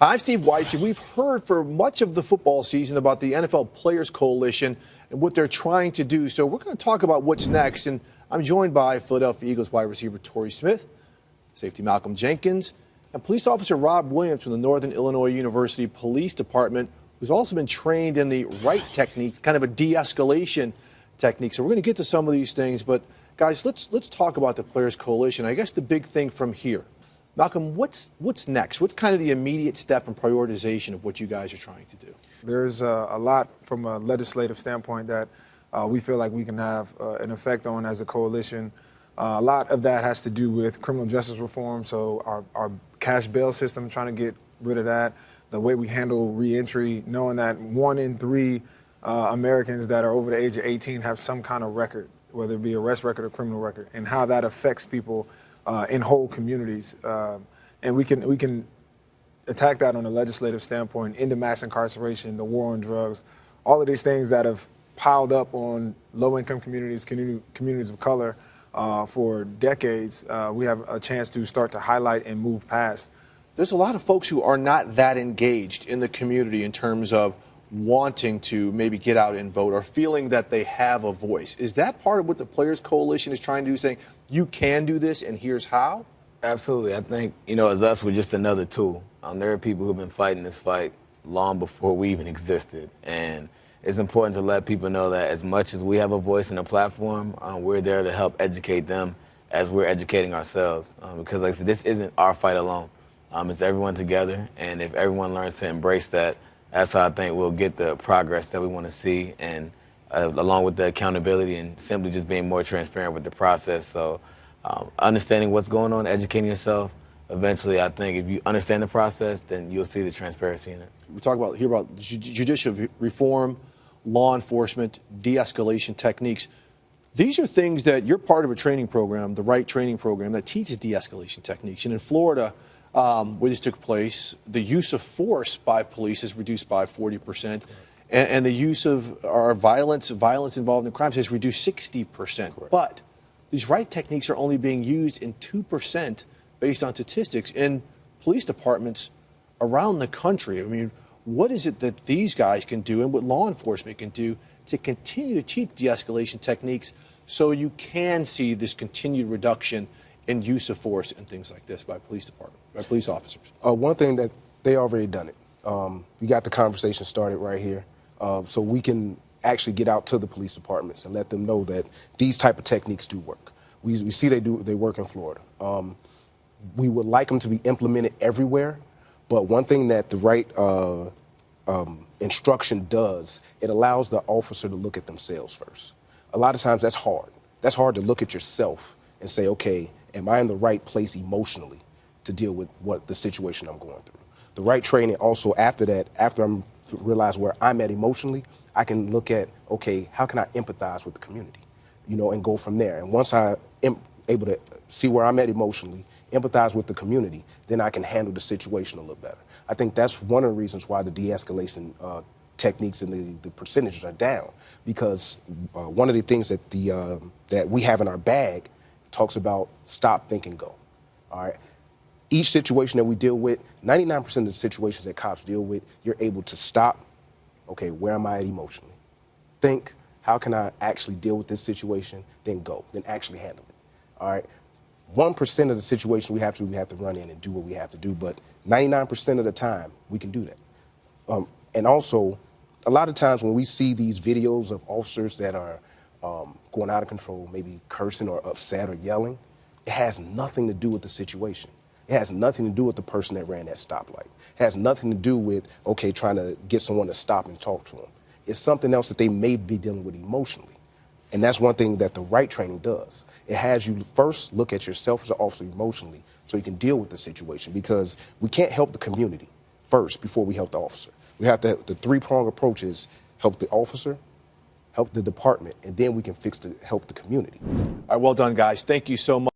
I'm Steve Weitz. We've heard for much of the football season about the NFL Players Coalition and what they're trying to do. So we're going to talk about what's next. And I'm joined by Philadelphia Eagles wide receiver Torrey Smith, safety Malcolm Jenkins, and police officer Rob Williams from the Northern Illinois University Police Department, who's also been trained in the right techniques, kind of a de-escalation technique. So we're going to get to some of these things. But, guys, let's talk about the Players Coalition. I guess the big thing from here. Malcolm, what's next? What's kind of the immediate step and prioritization of what you guys are trying to do? There's a lot from a legislative standpoint that we feel like we can have an effect on as a coalition. A lot of that has to do with criminal justice reform, so our cash bail system, trying to get rid of that, the way we handle reentry, knowing that 1 in 3 Americans that are over the age of 18 have some kind of record, whether it be arrest record or criminal record, and how that affects people in whole communities. And we can attack that on a legislative standpoint, into mass incarceration, the war on drugs, all of these things that have piled up on low-income communities, communities of color for decades. We have a chance to start to highlight and move past. There's a lot of folks who are not that engaged in the community in terms of wanting to maybe get out and vote or feeling that they have a voice. Is that part of what the Players Coalition is trying to do, saying you can do this and here's how? Absolutely. I think, as us, we're just another tool. There are people who've been fighting this fight long before we even existed. And it's important to let people know that as much as we have a voice and a platform, we're there to help educate them as we're educating ourselves. Because, like I said, this isn't our fight alone. It's everyone together. And if everyone learns to embrace that, that's how I think we'll get the progress that we want to see, and along with the accountability and simply just being more transparent with the process. So understanding what's going on, educating yourself, eventually I think if you understand the process, then you'll see the transparency in it. We talk about here about judicial reform, law enforcement, de-escalation techniques. These are things that you're part of a training program, the RIGHT training program, that teaches de-escalation techniques. And in Florida, where this took place, the use of force by police is reduced by 40%, and the use of violence involved in crimes has reduced 60%. Correct. But these right techniques are only being used in 2% based on statistics in police departments around the country. I mean, what is it that these guys can do and what law enforcement can do to continue to teach de-escalation techniques so you can see this continued reduction in use of force and things like this by police officers? One thing that they already done it. We got the conversation started right here, so we can actually get out to the police departments and let them know that these type of techniques do work. We see they work in Florida. We would like them to be implemented everywhere, but one thing that the right instruction does, it allows the officer to look at themselves first. A lot of times that's hard. That's hard to look at yourself and say, okay, am I in the right place emotionally to deal with what the situation I'm going through? The right training also after that, after I'm realize where I'm at emotionally, I can look at, okay, how can I empathize with the community, and go from there. And once I am able to see where I'm at emotionally, empathize with the community, then I can handle the situation a little better. I think that's one of the reasons why the de-escalation techniques and the percentages are down, because one of the things that that we have in our bag talks about stop, think, and go. All right. Each situation that we deal with, 99% of the situations that cops deal with, you're able to stop. Okay, where am I at emotionally? Think, how can I actually deal with this situation? Then go, then actually handle it. All right. 1% of the situation we have to run in and do what we have to do, but 99% of the time we can do that. And also, a lot of times when we see these videos of officers that are going out of control, maybe cursing or upset or yelling, it has nothing to do with the situation. It has nothing to do with the person that ran that stoplight. It has nothing to do with, okay, trying to get someone to stop and talk to them. It's something else that they may be dealing with emotionally. And that's one thing that the right training does. It has you first look at yourself as an officer emotionally so you can deal with the situation, because we can't help the community first before we help the officer. We have to, the three-pronged approach is help the officer, help the department, and then we can help the community. All right, well done, guys. Thank you so much.